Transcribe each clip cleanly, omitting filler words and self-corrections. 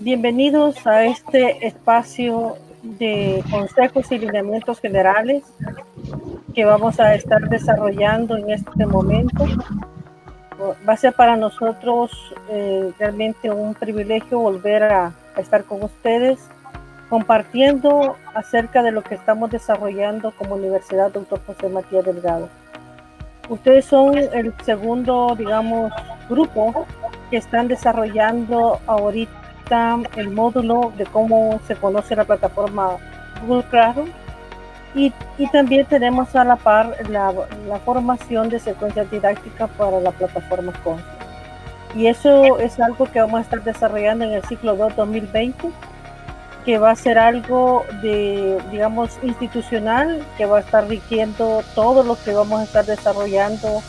Bienvenidos a este espacio de consejos y lineamientos generales que vamos a estar desarrollando en este momento. Va a ser para nosotros realmente un privilegio volver a estar con ustedes compartiendo acerca de lo que estamos desarrollando como Universidad Dr. José Matías Delgado. Ustedes son el segundo, digamos, grupo que están desarrollando ahorita el módulo de cómo se conoce la plataforma Google Classroom y también tenemos a la par la formación de secuencias didácticas para la plataforma Consul. Y eso es algo que vamos a estar desarrollando en el ciclo 2 2020, que va a ser algo de, digamos, institucional, que va a estar rigiendo todo lo que vamos a estar desarrollando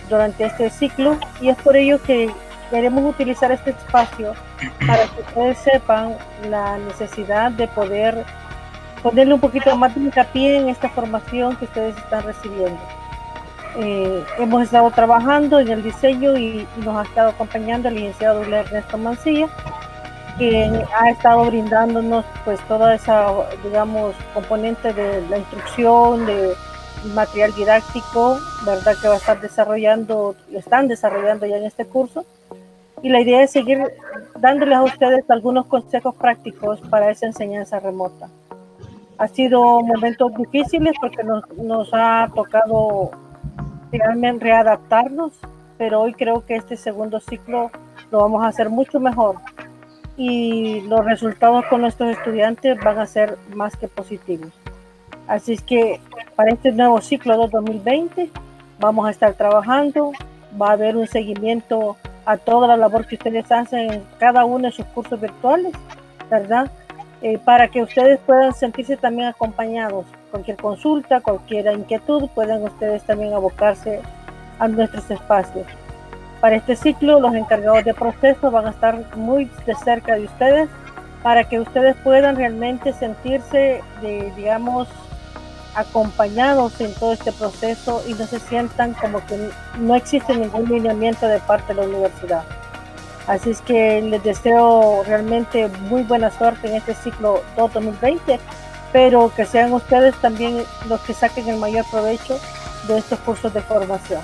durante este ciclo, y es por ello que queremos utilizar este espacio para que ustedes sepan la necesidad de poder ponerle un poquito más de hincapié en esta formación que ustedes están recibiendo. Hemos estado trabajando en el diseño y nos ha estado acompañando el licenciado Ernesto Mancilla, quien ha estado brindándonos pues toda esa, digamos, componente de la instrucción, de material didáctico, verdad, que va a estar desarrollando, están desarrollando ya en este curso, y la idea es seguir dándoles a ustedes algunos consejos prácticos para esa enseñanza remota. Ha sido momentos difíciles porque nos ha tocado realmente readaptarnos, pero hoy creo que este segundo ciclo lo vamos a hacer mucho mejor y los resultados con nuestros estudiantes van a ser más que positivos. Así es que para este nuevo ciclo 2020 vamos a estar trabajando, va a haber un seguimiento a toda la labor que ustedes hacen en cada uno de sus cursos virtuales, ¿verdad? Para que ustedes puedan sentirse también acompañados. Cualquier consulta, cualquier inquietud, pueden ustedes también abocarse a nuestros espacios. Para este ciclo, los encargados de proceso van a estar muy de cerca de ustedes para que ustedes puedan realmente sentirse, digamos, acompañados en todo este proceso y no se sientan como que no existe ningún lineamiento de parte de la universidad. Así es que les deseo realmente muy buena suerte en este ciclo 2020, pero que sean ustedes también los que saquen el mayor provecho de estos cursos de formación.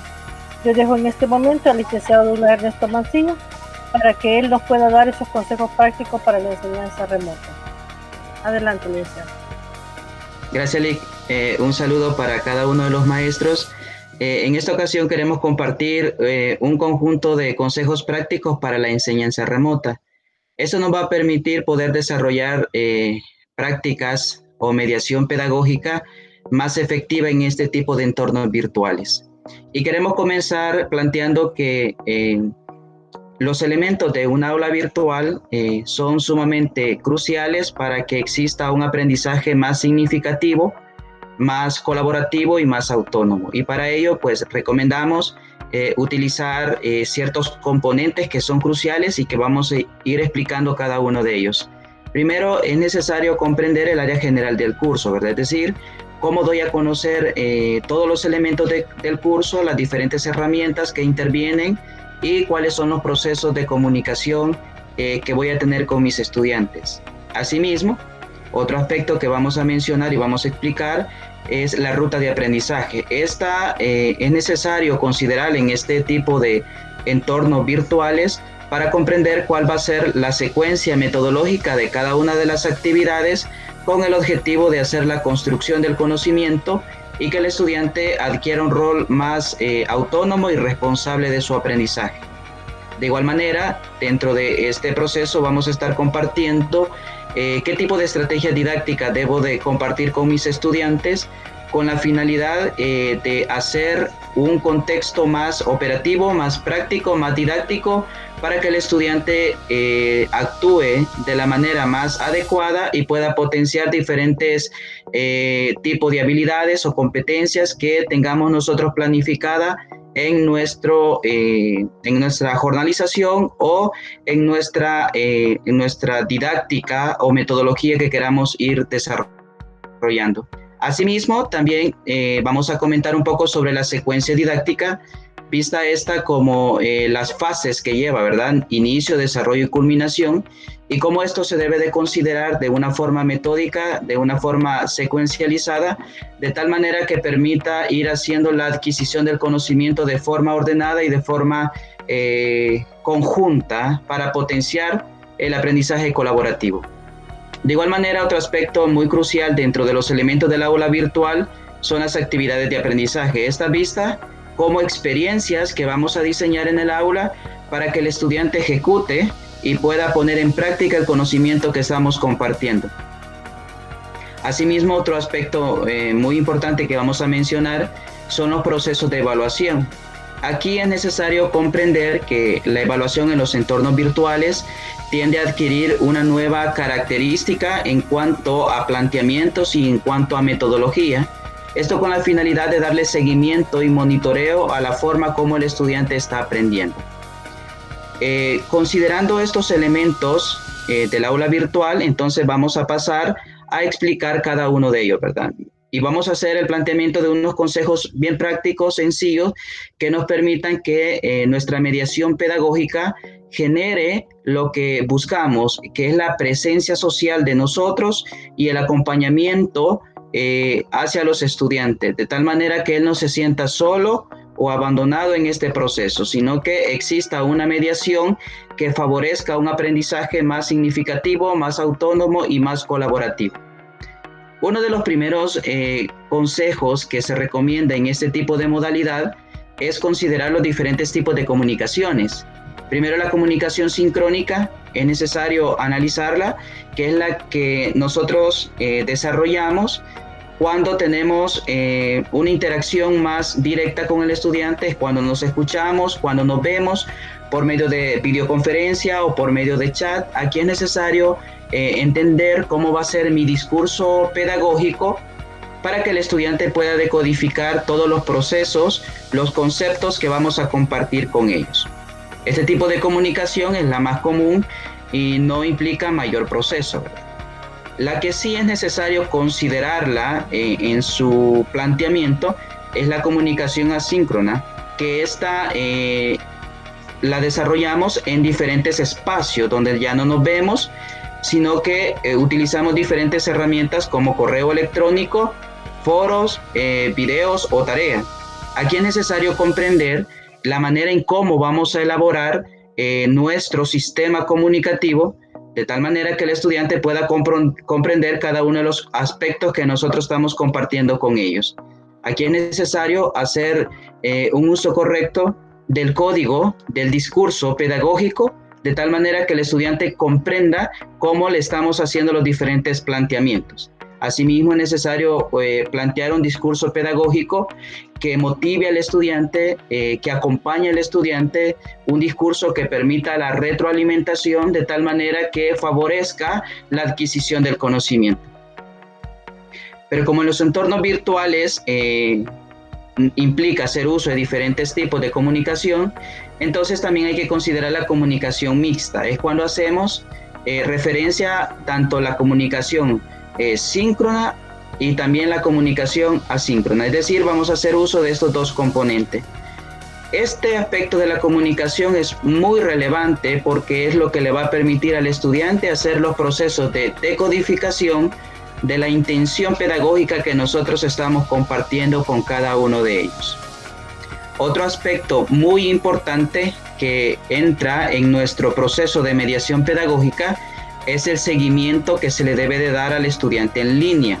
Yo dejo en este momento al licenciado Ernesto Mancilla para que él nos pueda dar esos consejos prácticos para la enseñanza remota. Adelante, licenciado. Gracias, Lic. Un saludo para cada uno de los maestros. En esta ocasión queremos compartir un conjunto de consejos prácticos para la enseñanza remota. Eso nos va a permitir poder desarrollar prácticas o mediación pedagógica más efectiva en este tipo de entornos virtuales. Y queremos comenzar planteando que los elementos de un aula virtual son sumamente cruciales para que exista un aprendizaje más significativo, más colaborativo y más autónomo. Y para ello, pues recomendamos utilizar ciertos componentes que son cruciales y que vamos a ir explicando cada uno de ellos. Primero, es necesario comprender el área general del curso, ¿verdad? Es decir, cómo doy a conocer todos los elementos del curso, las diferentes herramientas que intervienen y cuáles son los procesos de comunicación que voy a tener con mis estudiantes. Asimismo, otro aspecto que vamos a mencionar y vamos a explicar es la ruta de aprendizaje. Esta es necesario considerar en este tipo de entornos virtuales para comprender cuál va a ser la secuencia metodológica de cada una de las actividades con el objetivo de hacer la construcción del conocimiento y que el estudiante adquiera un rol más autónomo y responsable de su aprendizaje. De igual manera, dentro de este proceso vamos a estar compartiendo qué tipo de estrategia didáctica debo de compartir con mis estudiantes con la finalidad de hacer un contexto más operativo, más práctico, más didáctico, para que el estudiante actúe de la manera más adecuada y pueda potenciar diferentes tipos de habilidades o competencias que tengamos nosotros planificada en nuestra jornalización o en nuestra didáctica o metodología que queramos ir desarrollando. Asimismo, también vamos a comentar un poco sobre la secuencia didáctica vista esta como las fases que lleva, ¿verdad? Inicio, desarrollo y culminación, y cómo esto se debe de considerar de una forma metódica, de una forma secuencializada, de tal manera que permita ir haciendo la adquisición del conocimiento de forma ordenada y de forma conjunta para potenciar el aprendizaje colaborativo. De igual manera, otro aspecto muy crucial dentro de los elementos del aula virtual son las actividades de aprendizaje. Esta vista como experiencias que vamos a diseñar en el aula para que el estudiante ejecute y pueda poner en práctica el conocimiento que estamos compartiendo. Asimismo, otro aspecto muy importante que vamos a mencionar son los procesos de evaluación. Aquí es necesario comprender que la evaluación en los entornos virtuales tiende a adquirir una nueva característica en cuanto a planteamientos y en cuanto a metodología. Esto con la finalidad de darle seguimiento y monitoreo a la forma como el estudiante está aprendiendo. Considerando estos elementos del aula virtual, entonces vamos a pasar a explicar cada uno de ellos, ¿verdad? Y vamos a hacer el planteamiento de unos consejos bien prácticos, sencillos, que nos permitan que nuestra mediación pedagógica genere lo que buscamos, que es la presencia social de nosotros y el acompañamiento hacia los estudiantes, de tal manera que él no se sienta solo o abandonado en este proceso, sino que exista una mediación que favorezca un aprendizaje más significativo, más autónomo y más colaborativo. Uno de los primeros consejos que se recomienda en este tipo de modalidad es considerar los diferentes tipos de comunicaciones. Primero, la comunicación sincrónica, es necesario analizarla, que es la que nosotros desarrollamos cuando tenemos una interacción más directa con el estudiante, cuando nos escuchamos, cuando nos vemos por medio de videoconferencia o por medio de chat. Aquí es necesario entender cómo va a ser mi discurso pedagógico para que el estudiante pueda decodificar todos los procesos, los conceptos que vamos a compartir con ellos. Este tipo de comunicación es la más común y no implica mayor proceso, ¿verdad? La que sí es necesario considerarla en su planteamiento es la comunicación asíncrona, que esta la desarrollamos en diferentes espacios donde ya no nos vemos, sino que utilizamos diferentes herramientas como correo electrónico, foros, videos o tareas. Aquí es necesario comprender la manera en cómo vamos a elaborar nuestro sistema comunicativo, de tal manera que el estudiante pueda comprender cada uno de los aspectos que nosotros estamos compartiendo con ellos. Aquí es necesario hacer un uso correcto del código, del discurso pedagógico, de tal manera que el estudiante comprenda cómo le estamos haciendo los diferentes planteamientos. Asimismo, es necesario plantear un discurso pedagógico que motive al estudiante, que acompañe al estudiante, un discurso que permita la retroalimentación de tal manera que favorezca la adquisición del conocimiento. Pero como en los entornos virtuales implica hacer uso de diferentes tipos de comunicación, entonces también hay que considerar la comunicación mixta. Es cuando hacemos referencia tanto a la comunicación síncrona y también la comunicación asíncrona, es decir, vamos a hacer uso de estos dos componentes. Este aspecto de la comunicación es muy relevante porque es lo que le va a permitir al estudiante hacer los procesos de decodificación de la intención pedagógica que nosotros estamos compartiendo con cada uno de ellos. Otro aspecto muy importante que entra en nuestro proceso de mediación pedagógica es el seguimiento que se le debe de dar al estudiante en línea.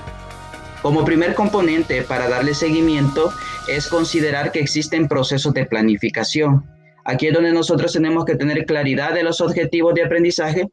Como primer componente para darle seguimiento es considerar que existen procesos de planificación. Aquí es donde nosotros tenemos que tener claridad de los objetivos de aprendizaje,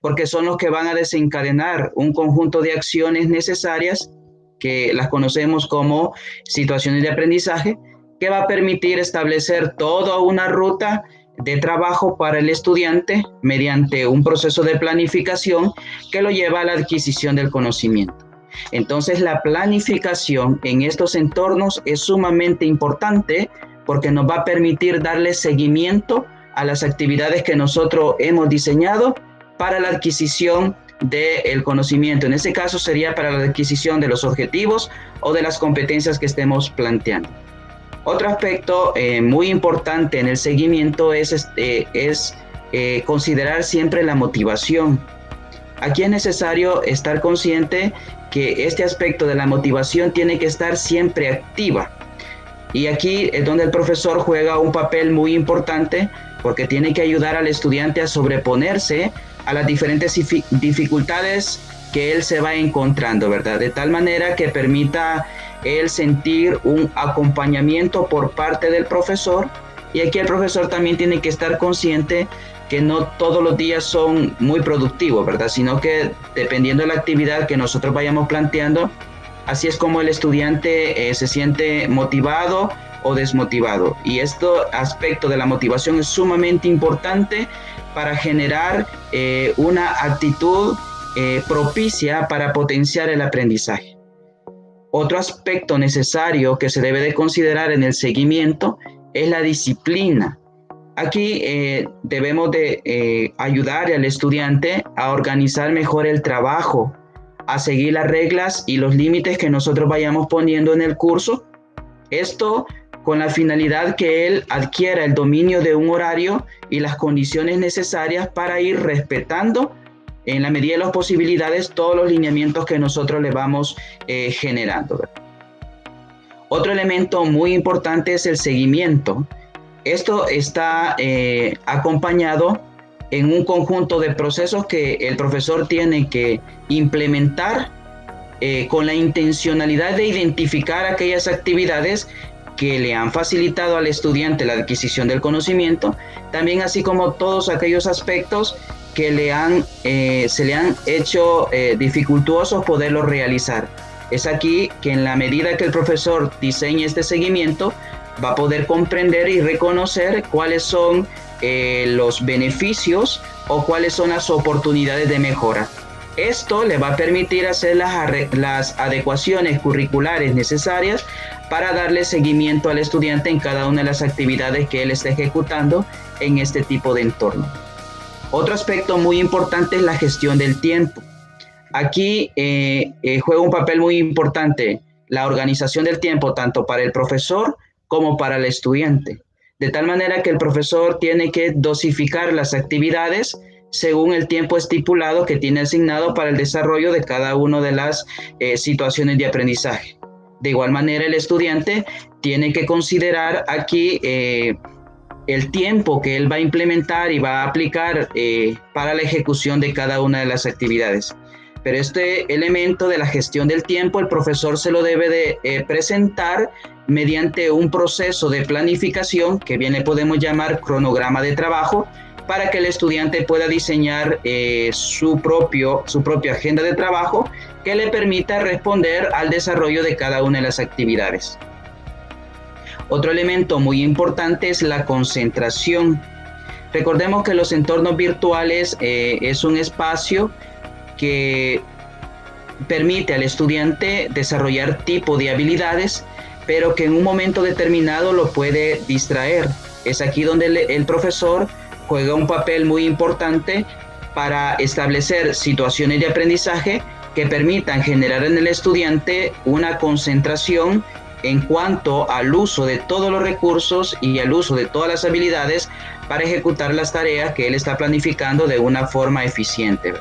porque son los que van a desencadenar un conjunto de acciones necesarias, que las conocemos como situaciones de aprendizaje, que va a permitir establecer toda una ruta de trabajo para el estudiante mediante un proceso de planificación que lo lleva a la adquisición del conocimiento. Entonces, la planificación en estos entornos es sumamente importante porque nos va a permitir darle seguimiento a las actividades que nosotros hemos diseñado para la adquisición del conocimiento. En este caso sería para la adquisición de los objetivos o de las competencias que estemos planteando. Otro aspecto muy importante en el seguimiento es considerar siempre la motivación. Aquí es necesario estar consciente que este aspecto de la motivación tiene que estar siempre activa. Y aquí es donde el profesor juega un papel muy importante, porque tiene que ayudar al estudiante a sobreponerse a las diferentes dificultades que él se va encontrando, ¿verdad? De tal manera que permita él sentir un acompañamiento por parte del profesor. Y aquí el profesor también tiene que estar consciente que no todos los días son muy productivos, ¿verdad? Sino que dependiendo de la actividad que nosotros vayamos planteando, así es como el estudiante se siente motivado o desmotivado. Y este aspecto de la motivación es sumamente importante para generar una actitud propicia para potenciar el aprendizaje. Otro aspecto necesario que se debe de considerar en el seguimiento es la disciplina. Aquí debemos de ayudar al estudiante a organizar mejor el trabajo, a seguir las reglas y los límites que nosotros vayamos poniendo en el curso. Esto con la finalidad que él adquiera el dominio de un horario y las condiciones necesarias para ir respetando en la medida de las posibilidades todos los lineamientos que nosotros le vamos generando. Otro elemento muy importante es el seguimiento. Esto está acompañado en un conjunto de procesos que el profesor tiene que implementar con la intencionalidad de identificar aquellas actividades que le han facilitado al estudiante la adquisición del conocimiento, también así como todos aquellos aspectos que se le han hecho dificultosos poderlos realizar. Es aquí que en la medida que el profesor diseñe este seguimiento, va a poder comprender y reconocer cuáles son los beneficios o cuáles son las oportunidades de mejora. Esto le va a permitir hacer las adecuaciones curriculares necesarias para darle seguimiento al estudiante en cada una de las actividades que él está ejecutando en este tipo de entorno. Otro aspecto muy importante es la gestión del tiempo. Aquí juega un papel muy importante la organización del tiempo tanto para el profesor como para el estudiante, de tal manera que el profesor tiene que dosificar las actividades según el tiempo estipulado que tiene asignado para el desarrollo de cada una de las situaciones de aprendizaje. De igual manera, el estudiante tiene que considerar aquí el tiempo que él va a implementar y va a aplicar para la ejecución de cada una de las actividades. Pero este elemento de la gestión del tiempo, el profesor se lo debe de presentar mediante un proceso de planificación que bien le podemos llamar cronograma de trabajo, para que el estudiante pueda diseñar su propia agenda de trabajo que le permita responder al desarrollo de cada una de las actividades. Otro elemento muy importante es la concentración. Recordemos que los entornos virtuales es un espacio que permite al estudiante desarrollar tipo de habilidades, pero que en un momento determinado lo puede distraer. Es aquí donde el profesor juega un papel muy importante para establecer situaciones de aprendizaje que permitan generar en el estudiante una concentración en cuanto al uso de todos los recursos y al uso de todas las habilidades para ejecutar las tareas que él está planificando de una forma eficiente.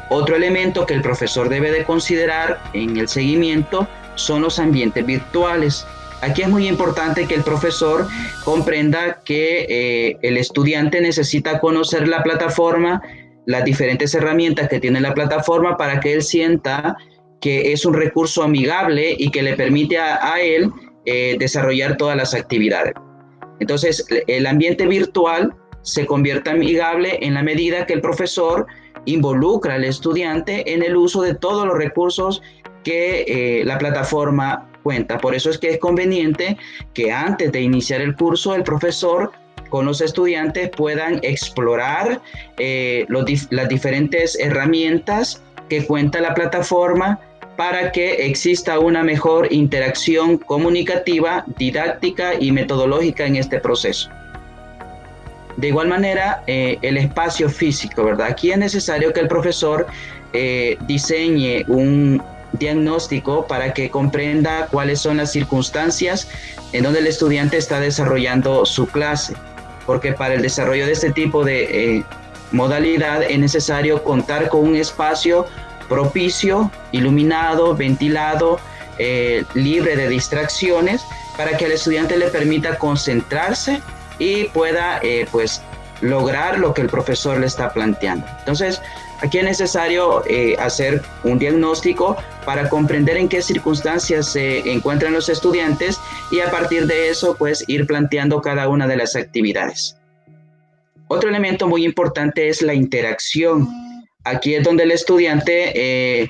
Otro elemento que el profesor debe de considerar en el seguimiento son los ambientes virtuales. Aquí es muy importante que el profesor comprenda que el estudiante necesita conocer la plataforma, las diferentes herramientas que tiene la plataforma para que él sienta que es un recurso amigable y que le permite a él desarrollar todas las actividades. Entonces, el ambiente virtual se convierte amigable en la medida que el profesor involucra al estudiante en el uso de todos los recursos que la plataforma cuenta. Por eso es que es conveniente que antes de iniciar el curso, el profesor con los estudiantes puedan explorar las diferentes herramientas que cuenta la plataforma para que exista una mejor interacción comunicativa, didáctica y metodológica en este proceso. De igual manera, el espacio físico, ¿verdad? Aquí es necesario que el profesor diseñe un diagnóstico para que comprenda cuáles son las circunstancias en donde el estudiante está desarrollando su clase, porque para el desarrollo de este tipo de modalidad es necesario contar con un espacio propicio, iluminado, ventilado, libre de distracciones, para que al estudiante le permita concentrarse y pueda pues lograr lo que el profesor le está planteando. Entonces, aquí es necesario hacer un diagnóstico para comprender en qué circunstancias se encuentran los estudiantes y a partir de eso, pues, ir planteando cada una de las actividades. Otro elemento muy importante es la interacción. Aquí es donde el estudiante,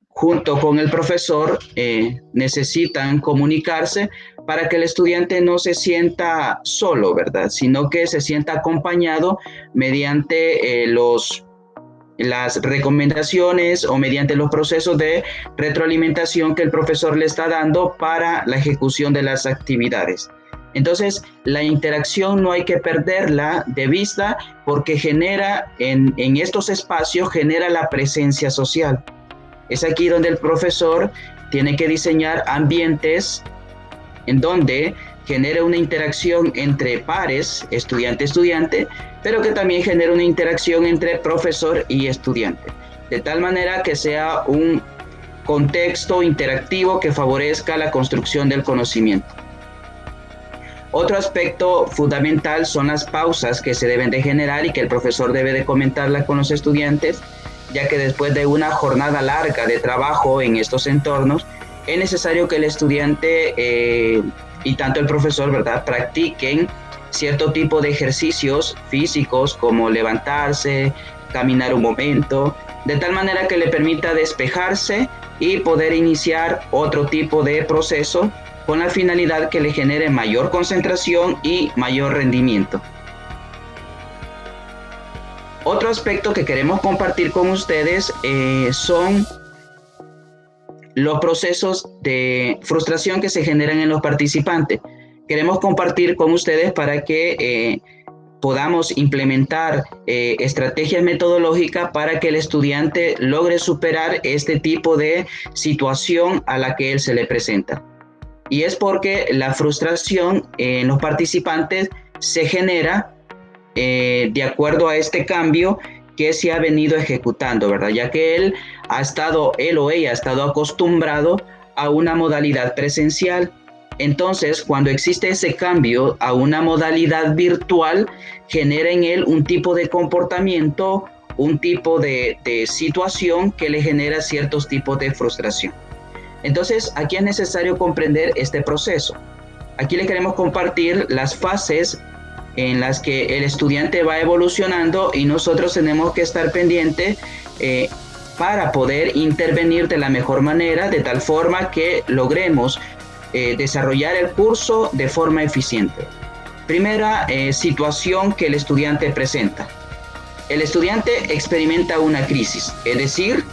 junto con el profesor, necesitan comunicarse para que el estudiante no se sienta solo, ¿verdad? Sino que se sienta acompañado mediante las recomendaciones o mediante los procesos de retroalimentación que el profesor le está dando para la ejecución de las actividades. Entonces, la interacción no hay que perderla de vista porque genera, en estos espacios, genera la presencia social. Es aquí donde el profesor tiene que diseñar ambientes en donde genere una interacción entre pares, estudiante-estudiante, pero que también genere una interacción entre profesor y estudiante, de tal manera que sea un contexto interactivo que favorezca la construcción del conocimiento. Otro aspecto fundamental son las pausas que se deben de generar y que el profesor debe de comentarlas con los estudiantes, ya que después de una jornada larga de trabajo en estos entornos, es necesario que el estudiante y tanto el profesor, ¿verdad?, practiquen cierto tipo de ejercicios físicos como levantarse, caminar un momento, de tal manera que le permita despejarse y poder iniciar otro tipo de proceso con la finalidad que le genere mayor concentración y mayor rendimiento. Otro aspecto que queremos compartir con ustedes son los procesos de frustración que se generan en los participantes. Queremos compartir con ustedes para que podamos implementar estrategias metodológicas para que el estudiante logre superar este tipo de situación a la que él se le presenta. Y es porque la frustración en los participantes se genera de acuerdo a este cambio que se ha venido ejecutando, ¿verdad? Ya que él o ella ha estado acostumbrado a una modalidad presencial. Entonces, cuando existe ese cambio a una modalidad virtual, genera en él un tipo de comportamiento, un tipo de situación que le genera ciertos tipos de frustración. Entonces, aquí es necesario comprender este proceso. Aquí le queremos compartir las fases en las que el estudiante va evolucionando y nosotros tenemos que estar pendientes para poder intervenir de la mejor manera, de tal forma que logremos desarrollar el curso de forma eficiente. Primera situación que el estudiante presenta. El estudiante experimenta una crisis, es decir,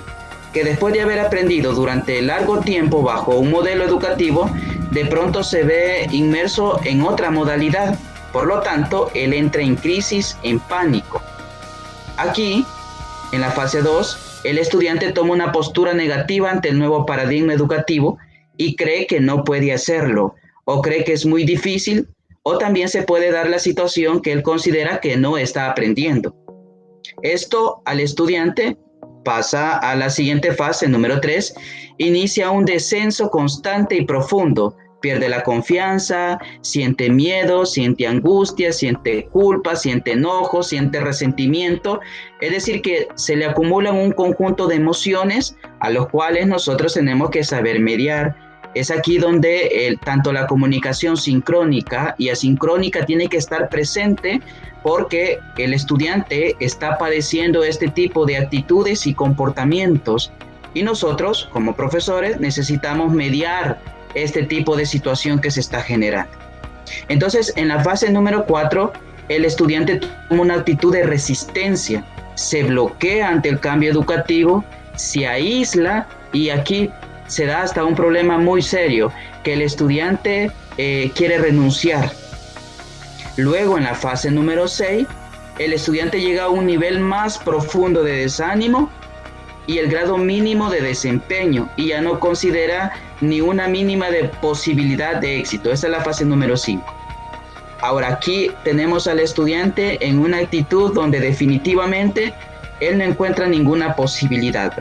que después de haber aprendido durante largo tiempo bajo un modelo educativo, de pronto se ve inmerso en otra modalidad. Por lo tanto, él entra en crisis, en pánico. Aquí, en la fase 2, el estudiante toma una postura negativa ante el nuevo paradigma educativo y cree que no puede hacerlo, o cree que es muy difícil, o también se puede dar la situación que él considera que no está aprendiendo. Esto al estudiante pasa a la siguiente fase, número 3, inicia un descenso constante y profundo. Pierde la confianza, siente miedo, siente angustia, siente culpa, siente enojo, siente resentimiento. Es decir, que se le acumulan un conjunto de emociones a los cuales nosotros tenemos que saber mediar. Es aquí donde tanto la comunicación sincrónica y asincrónica tiene que estar presente porque el estudiante está padeciendo este tipo de actitudes y comportamientos y nosotros como profesores necesitamos mediar este tipo de situación que se está generando. Entonces, en la fase número 4, el estudiante toma una actitud de resistencia, se bloquea ante el cambio educativo, se aísla y aquí se da hasta un problema muy serio, que el estudiante quiere renunciar. Luego, en la fase número 6, el estudiante llega a un nivel más profundo de desánimo y el grado mínimo de desempeño, y ya no considera ni una mínima de posibilidad de éxito. Esa es la fase número 5. Ahora aquí tenemos al estudiante en una actitud donde definitivamente él no encuentra ninguna posibilidad.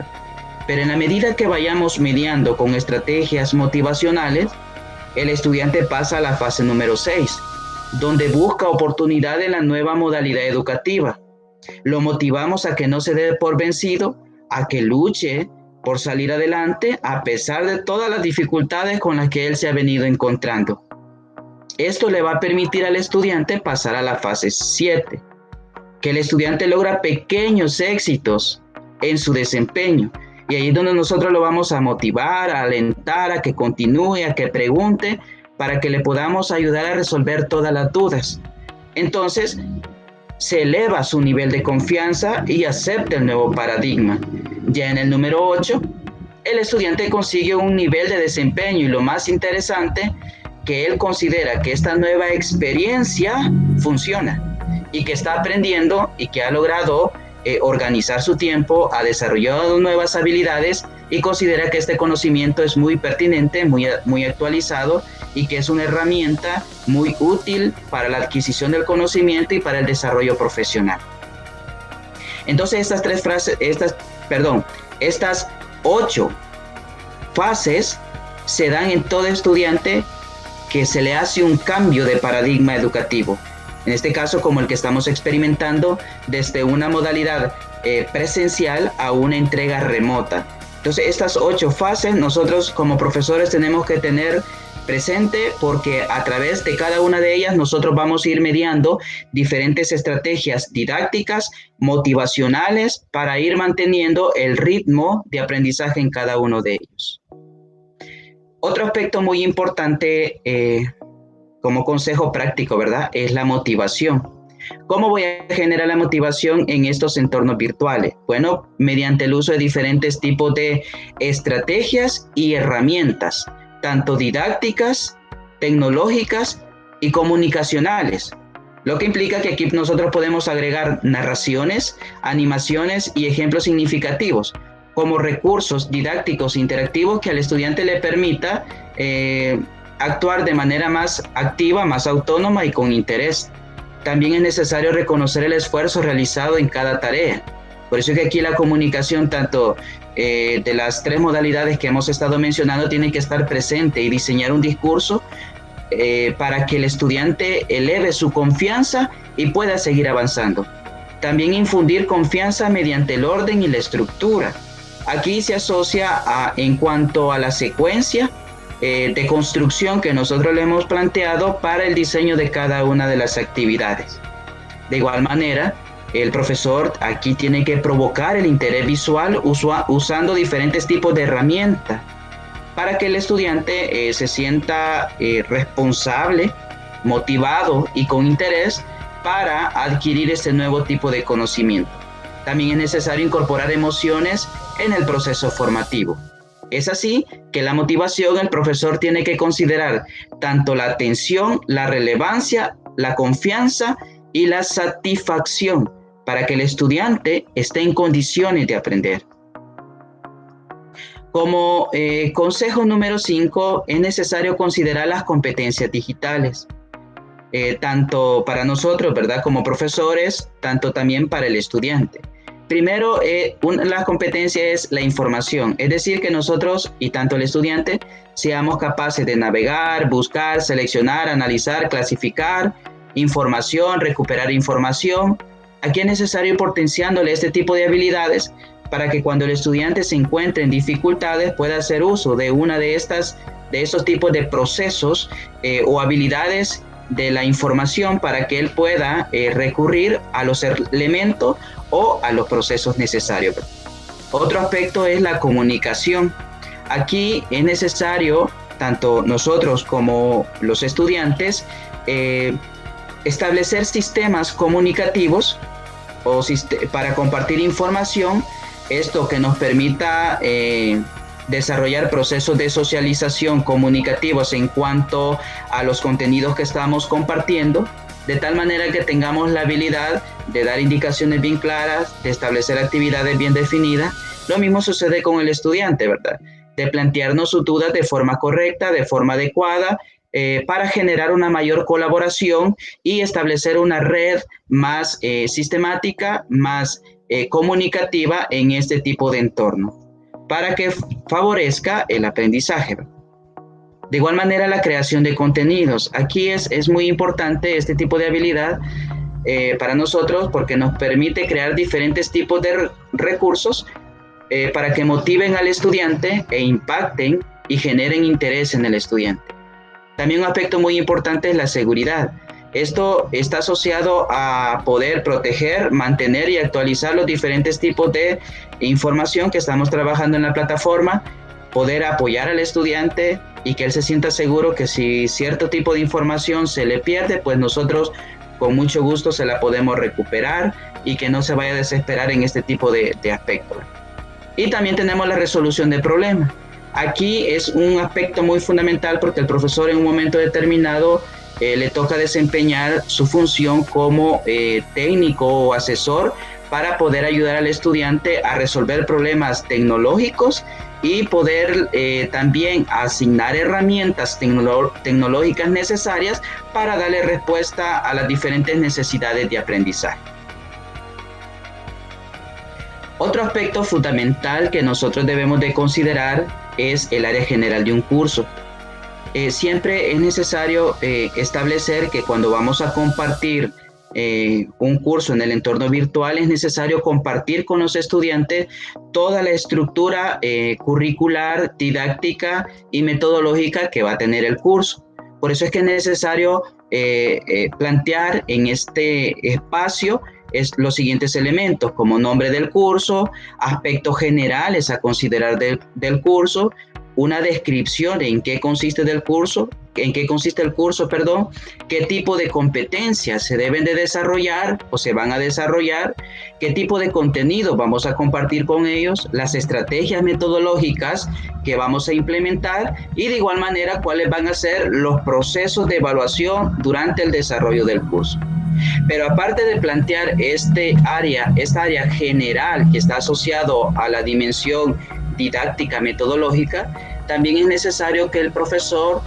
Pero en la medida que vayamos mediando con estrategias motivacionales, el estudiante pasa a la fase número 6, donde busca oportunidad en la nueva modalidad educativa. Lo motivamos a que no se dé por vencido, a que luche por salir adelante a pesar de todas las dificultades con las que él se ha venido encontrando. Esto le va a permitir al estudiante pasar a la fase 7, que el estudiante logra pequeños éxitos en su desempeño. Y ahí es donde nosotros lo vamos a motivar, a alentar, a que continúe, a que pregunte, para que le podamos ayudar a resolver todas las dudas. Entonces, se eleva su nivel de confianza y acepta el nuevo paradigma. Ya en el número 8, el estudiante consigue un nivel de desempeño y lo más interesante, que él considera que esta nueva experiencia funciona y que está aprendiendo y que ha logrado organizar su tiempo, ha desarrollado nuevas habilidades y considera que este conocimiento es muy pertinente, muy actualizado y que es una herramienta muy útil para la adquisición del conocimiento y para el desarrollo profesional. Entonces estas 8 fases se dan en todo estudiante que se le hace un cambio de paradigma educativo. En este caso, como el que estamos experimentando, desde una modalidad presencial a una entrega remota. Entonces, estas 8 fases nosotros como profesores tenemos que tener presente, porque a través de cada una de ellas nosotros vamos a ir mediando diferentes estrategias didácticas, motivacionales, para ir manteniendo el ritmo de aprendizaje en cada uno de ellos. Otro aspecto muy importante como consejo práctico, ¿verdad?, es la motivación. ¿Cómo voy a generar la motivación en estos entornos virtuales? Bueno, mediante el uso de diferentes tipos de estrategias y herramientas, tanto didácticas, tecnológicas y comunicacionales. Lo que implica que aquí nosotros podemos agregar narraciones, animaciones y ejemplos significativos como recursos didácticos interactivos que al estudiante le permita actuar de manera más activa, más autónoma y con interés. También es necesario reconocer el esfuerzo realizado en cada tarea. Por eso es que aquí la comunicación, tanto de las 3 modalidades que hemos estado mencionando, tiene que estar presente y diseñar un discurso para que el estudiante eleve su confianza y pueda seguir avanzando. También infundir confianza mediante el orden y la estructura. Aquí se asocia en cuanto a la secuencia de construcción que nosotros le hemos planteado para el diseño de cada una de las actividades. De igual manera, el profesor aquí tiene que provocar el interés visual usando diferentes tipos de herramientas para que el estudiante se sienta responsable, motivado y con interés para adquirir este nuevo tipo de conocimiento. También es necesario incorporar emociones en el proceso formativo. Es así que la motivación, el profesor tiene que considerar tanto la atención, la relevancia, la confianza y la satisfacción para que el estudiante esté en condiciones de aprender. Como consejo número 5, es necesario considerar las competencias digitales, tanto para nosotros, ¿verdad?, como profesores, tanto también para el estudiante. Primero, la competencia es la información, es decir, que nosotros y tanto el estudiante seamos capaces de navegar, buscar, seleccionar, analizar, clasificar información, recuperar información. Aquí es necesario ir potenciándole este tipo de habilidades para que cuando el estudiante se encuentre en dificultades pueda hacer uso de una de esos tipos de procesos o habilidades de la información para que él pueda recurrir a los elementos o a los procesos necesarios. Otro aspecto es la comunicación. Aquí es necesario, tanto nosotros como los estudiantes, establecer sistemas comunicativos para compartir información, esto que nos permita desarrollar procesos de socialización comunicativos en cuanto a los contenidos que estamos compartiendo, de tal manera que tengamos la habilidad de dar indicaciones bien claras, de establecer actividades bien definidas Lo mismo sucede con el estudiante, ¿verdad? De plantearnos sus dudas de forma correcta, de forma adecuada, para generar una mayor colaboración y establecer una red más sistemática, más comunicativa en este tipo de entorno, para que favorezca el aprendizaje. De igual manera, la creación de contenidos. Aquí es muy importante este tipo de habilidad para nosotros porque nos permite crear diferentes tipos de recursos para que motiven al estudiante e impacten y generen interés en el estudiante. También un aspecto muy importante es la seguridad. Esto está asociado a poder proteger, mantener y actualizar los diferentes tipos de información que estamos trabajando en la plataforma, poder apoyar al estudiante y que él se sienta seguro que si cierto tipo de información se le pierde, pues nosotros con mucho gusto se la podemos recuperar y que no se vaya a desesperar en este tipo de aspectos. Y también tenemos la resolución de problemas. Aquí es un aspecto muy fundamental porque el profesor en un momento determinado le toca desempeñar su función como técnico o asesor para poder ayudar al estudiante a resolver problemas tecnológicos y poder también asignar herramientas tecnológicas necesarias para darle respuesta a las diferentes necesidades de aprendizaje. Otro aspecto fundamental que nosotros debemos de considerar es el área general de un curso. Siempre es necesario establecer que cuando vamos a compartir un curso en el entorno virtual, es necesario compartir con los estudiantes toda la estructura curricular, didáctica y metodológica que va a tener el curso. Por eso es que es necesario plantear en este espacio los siguientes elementos, como nombre del curso, aspectos generales a considerar del curso, una descripción de en qué consiste el curso, qué tipo de competencias se deben de desarrollar o se van a desarrollar, qué tipo de contenido vamos a compartir con ellos, las estrategias metodológicas que vamos a implementar y de igual manera cuáles van a ser los procesos de evaluación durante el desarrollo del curso. Pero aparte de plantear esta área general que está asociado a la dimensión didáctica metodológica, también es necesario que el profesor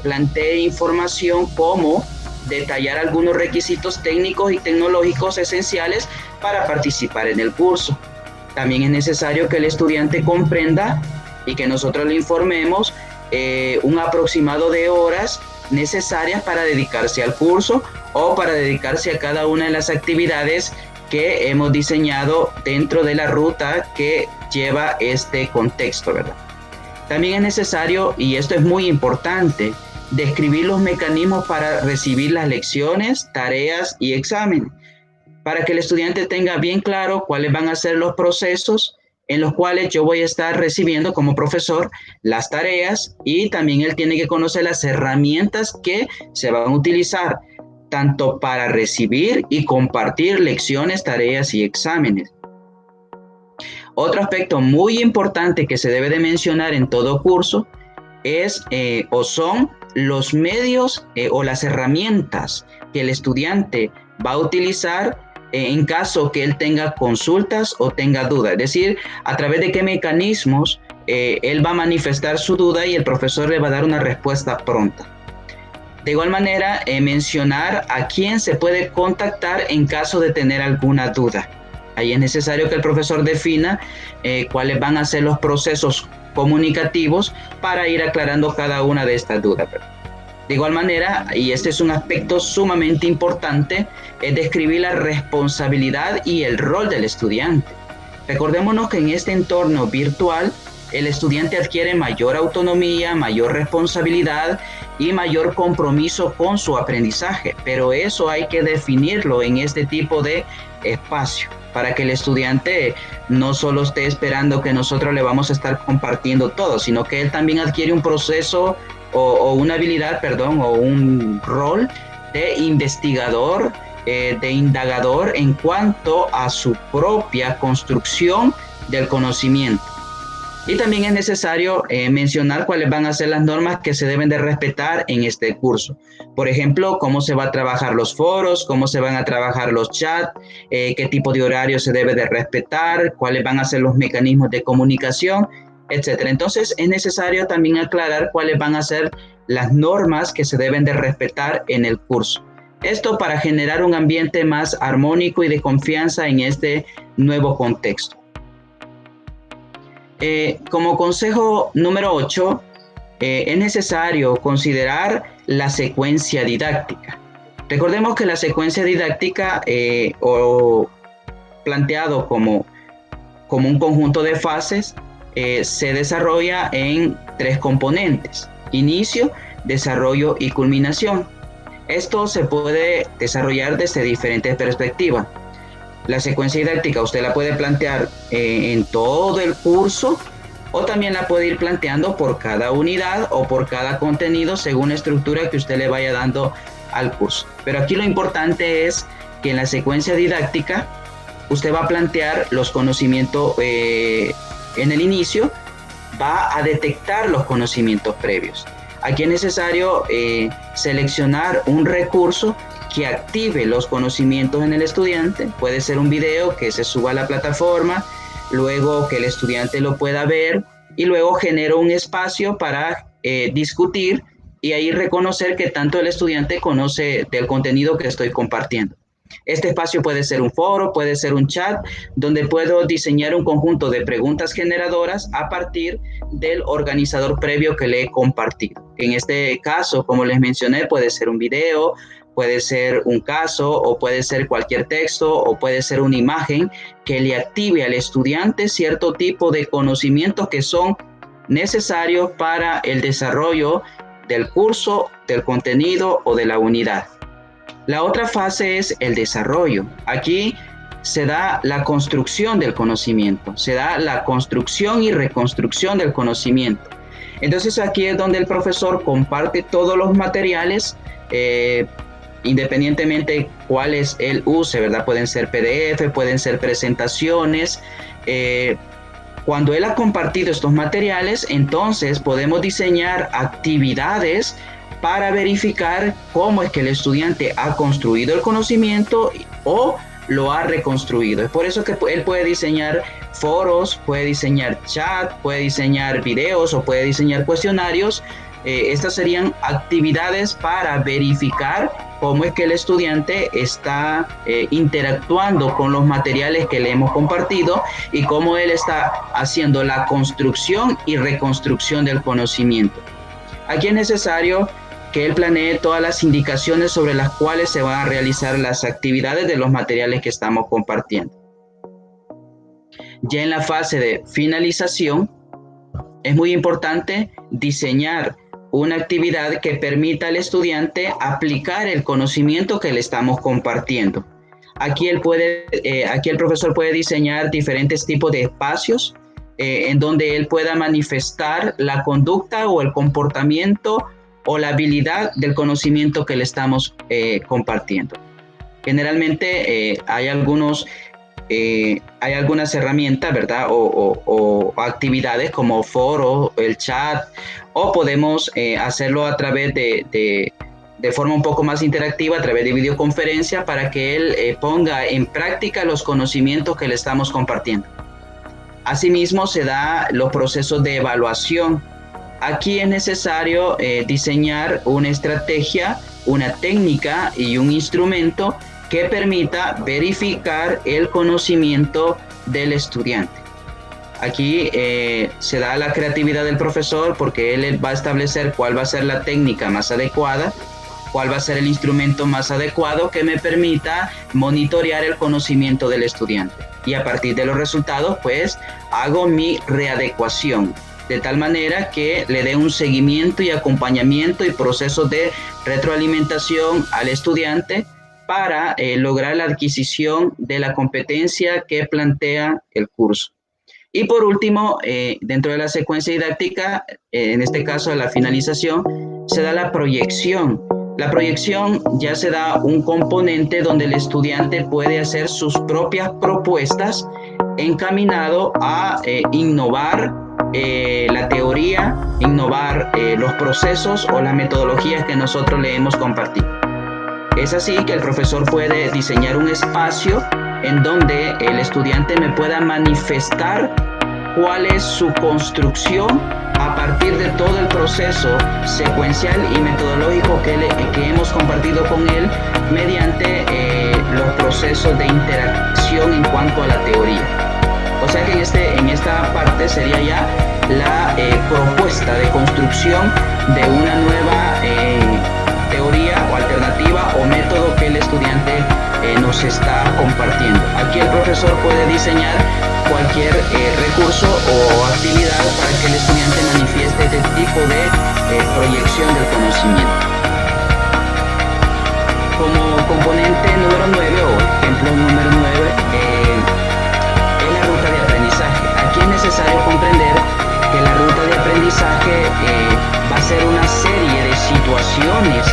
plantee información como detallar algunos requisitos técnicos y tecnológicos esenciales para participar en el curso. También es necesario que el estudiante comprenda y que nosotros le informemos un aproximado de horas necesarias para dedicarse al curso o para dedicarse a cada una de las actividades que hemos diseñado dentro de la ruta que lleva este contexto, ¿verdad? También es necesario, y esto es muy importante, describir los mecanismos para recibir las lecciones, tareas y exámenes, para que el estudiante tenga bien claro cuáles van a ser los procesos en los cuales yo voy a estar recibiendo como profesor las tareas y también él tiene que conocer las herramientas que se van a utilizar tanto para recibir y compartir lecciones, tareas y exámenes. Otro aspecto muy importante que se debe de mencionar en todo curso es o son los medios o las herramientas que el estudiante va a utilizar en caso que él tenga consultas o tenga dudas. Es decir, a través de qué mecanismos él va a manifestar su duda y el profesor le va a dar una respuesta pronta. De igual manera, mencionar a quién se puede contactar en caso de tener alguna duda. Ahí es necesario que el profesor defina cuáles van a ser los procesos comunicativos para ir aclarando cada una de estas dudas. De igual manera, y este es un aspecto sumamente importante, es describir la responsabilidad y el rol del estudiante. Recordémonos que en este entorno virtual, el estudiante adquiere mayor autonomía, mayor responsabilidad y mayor compromiso con su aprendizaje, pero eso hay que definirlo en este tipo de espacio, para que el estudiante no solo esté esperando que nosotros le vamos a estar compartiendo todo, sino que él también adquiere un proceso o una habilidad, o un rol de investigador, de indagador en cuanto a su propia construcción del conocimiento. Y también es necesario mencionar cuáles van a ser las normas que se deben de respetar en este curso. Por ejemplo, cómo se va a trabajar los foros, cómo se van a trabajar los chats, qué tipo de horario se debe de respetar, cuáles van a ser los mecanismos de comunicación, etcétera. Entonces, es necesario también aclarar cuáles van a ser las normas que se deben de respetar en el curso. Esto para generar un ambiente más armónico y de confianza en este nuevo contexto. Como consejo número 8, es necesario considerar la secuencia didáctica. Recordemos que la secuencia didáctica o planteado como un conjunto de fases se desarrolla en 3 componentes: inicio, desarrollo y culminación. Esto se puede desarrollar desde diferentes perspectivas. La secuencia didáctica usted la puede plantear en todo el curso, o también la puede ir planteando por cada unidad o por cada contenido según la estructura que usted le vaya dando al curso. Pero aquí lo importante es que en la secuencia didáctica usted va a plantear los conocimientos en el inicio, va a detectar los conocimientos previos. Aquí es necesario seleccionar un recurso que active los conocimientos en el estudiante. Puede ser un video que se suba a la plataforma, luego que el estudiante lo pueda ver, y luego genero un espacio para discutir y ahí reconocer que tanto el estudiante conoce del contenido que estoy compartiendo. Este espacio puede ser un foro, puede ser un chat, donde puedo diseñar un conjunto de preguntas generadoras a partir del organizador previo que le he compartido. En este caso, como les mencioné, puede ser un video, puede ser un caso, o puede ser cualquier texto, o puede ser una imagen que le active al estudiante cierto tipo de conocimientos que son necesarios para el desarrollo del curso, del contenido o de la unidad. La otra fase es el desarrollo. Aquí se da la construcción del conocimiento, se da la construcción y reconstrucción del conocimiento. Entonces aquí es donde el profesor comparte todos los materiales, independientemente cuáles él use, ¿verdad? Pueden ser PDF, pueden ser presentaciones. Cuando él ha compartido estos materiales, entonces podemos diseñar actividades para verificar cómo es que el estudiante ha construido el conocimiento o lo ha reconstruido. Es por eso que él puede diseñar foros, puede diseñar chat, puede diseñar videos o puede diseñar cuestionarios. Estas serían actividades para verificar cómo es que el estudiante está interactuando con los materiales que le hemos compartido y cómo él está haciendo la construcción y reconstrucción del conocimiento. Aquí es necesario que él planee todas las indicaciones sobre las cuales se van a realizar las actividades de los materiales que estamos compartiendo. Ya en la fase de finalización, es muy importante diseñar una actividad que permita al estudiante aplicar el conocimiento que le estamos compartiendo. Aquí el profesor puede diseñar diferentes tipos de espacios en donde él pueda manifestar la conducta o el comportamiento o la habilidad del conocimiento que le estamos compartiendo. Generalmente hay algunas herramientas, ¿verdad? O actividades como foro, el chat, o podemos hacerlo a través de forma un poco más interactiva, a través de videoconferencia, para que él ponga en práctica los conocimientos que le estamos compartiendo. Asimismo, se da los procesos de evaluación. Aquí es necesario diseñar una estrategia, una técnica y un instrumento que permita verificar el conocimiento del estudiante. Aquí se da la creatividad del profesor, porque él va a establecer cuál va a ser la técnica más adecuada, cuál va a ser el instrumento más adecuado que me permita monitorear el conocimiento del estudiante. Y a partir de los resultados, pues, hago mi readecuación, de tal manera que le dé un seguimiento y acompañamiento y procesos de retroalimentación al estudiante para lograr la adquisición de la competencia que plantea el curso. Y por último, dentro de la secuencia didáctica, en este caso de la finalización, se da la proyección. La proyección ya se da un componente donde el estudiante puede hacer sus propias propuestas encaminado a innovar la teoría, innovar los procesos o las metodologías que nosotros le hemos compartido. Es así que el profesor puede diseñar un espacio en donde el estudiante me pueda manifestar cuál es su construcción a partir de todo el proceso secuencial y metodológico que hemos compartido con él mediante los procesos de interacción en cuanto a la teoría. O sea que en esta parte sería ya la propuesta de construcción de una nueva teoría o alternativa o método que el estudiante nos está compartiendo. Aquí el profesor puede diseñar cualquier recurso o actividad para que el estudiante manifieste este tipo de proyección del conocimiento. Como componente número 9 o ejemplo número 9 es la ruta de aprendizaje. Aquí es necesario comprender que la ruta de aprendizaje va a ser una serie de situaciones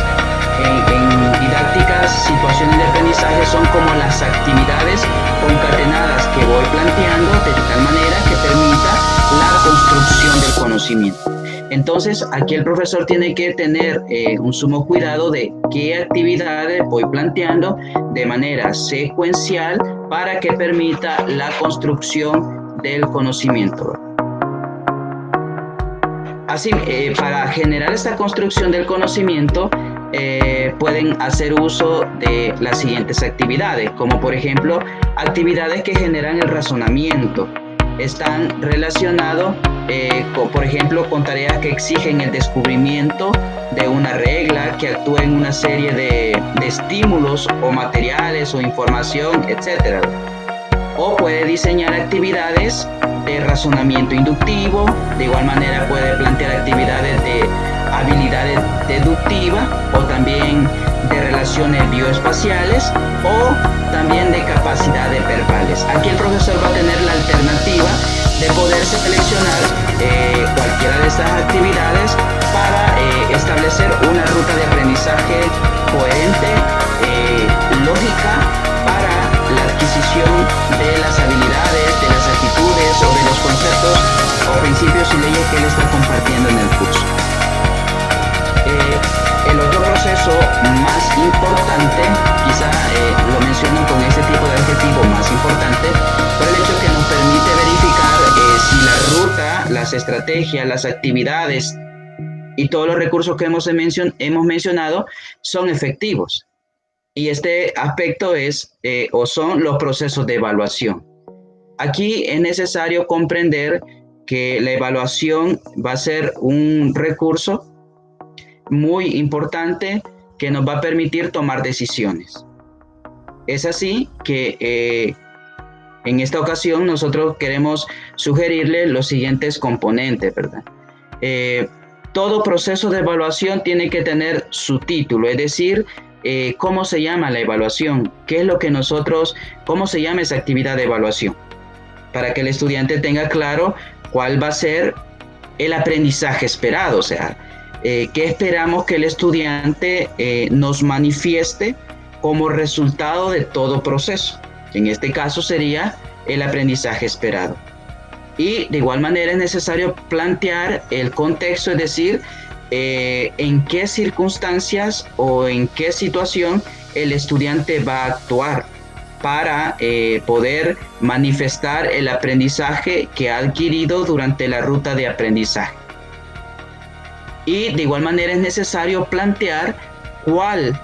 en didácticas, situaciones de aprendizaje son como las actividades concatenadas que voy planteando de tal manera que permita la construcción del conocimiento. Entonces, aquí el profesor tiene que tener un sumo cuidado de qué actividades voy planteando de manera secuencial para que permita la construcción del conocimiento. Así, para generar esta construcción del conocimiento, pueden hacer uso de las siguientes actividades, como por ejemplo, actividades que generan el razonamiento. Están relacionados, por ejemplo, con tareas que exigen el descubrimiento de una regla, que actúa en una serie de estímulos o materiales o información, etc. O puede diseñar actividades de razonamiento inductivo, de igual manera puede plantear actividades de habilidades deductivas o también de relaciones bioespaciales o también de capacidades verbales. Aquí el profesor va a tener la alternativa de poder seleccionar cualquiera de estas actividades para establecer una ruta de aprendizaje coherente, lógica, para la adquisición de las habilidades, de las actitudes o de los conceptos o principios y leyes que él está compartiendo en el curso. El otro proceso más importante, quizá lo menciono con ese tipo de adjetivo más importante, por el hecho que nos permite verificar si la ruta, las estrategias, las actividades y todos los recursos que hemos mencionado son efectivos. Y este aspecto es o son los procesos de evaluación. Aquí es necesario comprender que la evaluación va a ser un recurso muy importante que nos va a permitir tomar decisiones. Es así que en esta ocasión nosotros queremos sugerirle los siguientes componentes, ¿verdad? Todo proceso de evaluación tiene que tener su título, es decir, cómo se llama la evaluación, qué es lo que cómo se llama esa actividad de evaluación, para que el estudiante tenga claro cuál va a ser el aprendizaje esperado, o sea, qué esperamos que el estudiante nos manifieste como resultado de todo proceso. En este caso sería el aprendizaje esperado. Y de igual manera es necesario plantear el contexto, es decir, en qué circunstancias o en qué situación el estudiante va a actuar para poder manifestar el aprendizaje que ha adquirido durante la ruta de aprendizaje. Y de igual manera es necesario plantear cuál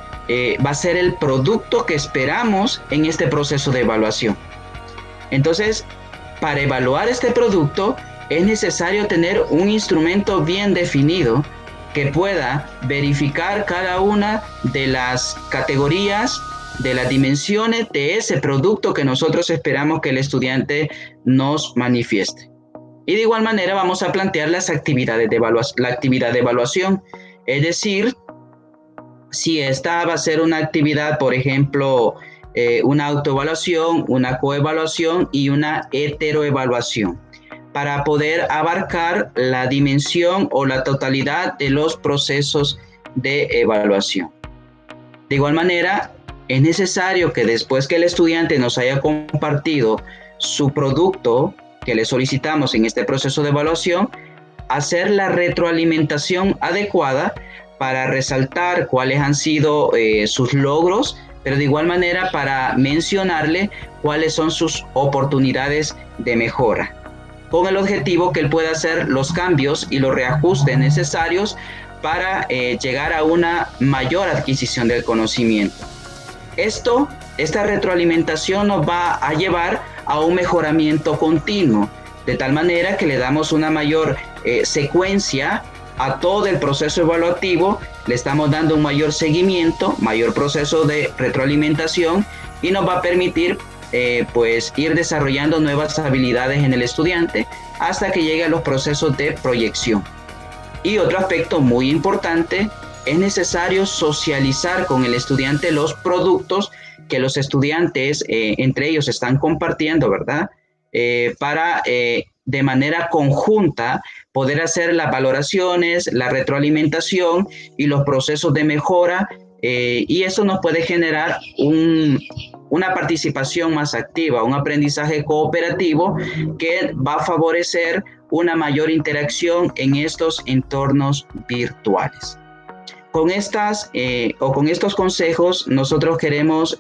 va a ser el producto que esperamos en este proceso de evaluación. Entonces, para evaluar este producto es necesario tener un instrumento bien definido que pueda verificar cada una de las categorías, de las dimensiones de ese producto que nosotros esperamos que el estudiante nos manifieste. Y de igual manera vamos a plantear las actividades de la actividad de evaluación, es decir, si esta va a ser una actividad, por ejemplo, una autoevaluación, una coevaluación y una heteroevaluación, para poder abarcar la dimensión o la totalidad de los procesos de evaluación. De igual manera, es necesario que después que el estudiante nos haya compartido su producto que le solicitamos en este proceso de evaluación, hacer la retroalimentación adecuada para resaltar cuáles han sido sus logros, pero de igual manera para mencionarle cuáles son sus oportunidades de mejora, con el objetivo que él pueda hacer los cambios y los reajustes necesarios para llegar a una mayor adquisición del conocimiento. Esta retroalimentación nos va a llevar a un mejoramiento continuo, de tal manera que le damos una mayor secuencia a todo el proceso evaluativo, le estamos dando un mayor seguimiento, mayor proceso de retroalimentación, y nos va a permitir pues ir desarrollando nuevas habilidades en el estudiante hasta que llegue a los procesos de proyección. Y otro aspecto muy importante, es necesario socializar con el estudiante los productos que los estudiantes entre ellos están compartiendo, ¿verdad? Para de manera conjunta poder hacer las valoraciones, la retroalimentación y los procesos de mejora, y eso nos puede generar una participación más activa, un aprendizaje cooperativo que va a favorecer una mayor interacción en estos entornos virtuales. Con estos consejos, nosotros queremos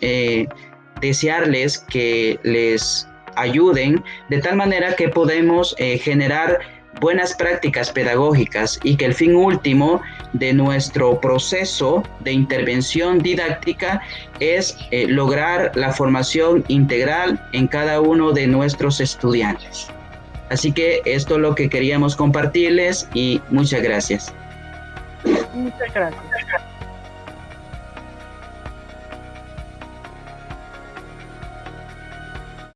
desearles que les ayuden de tal manera que podemos generar buenas prácticas pedagógicas y que el fin último de nuestro proceso de intervención didáctica es lograr la formación integral en cada uno de nuestros estudiantes. Así que esto es lo que queríamos compartirles y muchas gracias. Muchas gracias.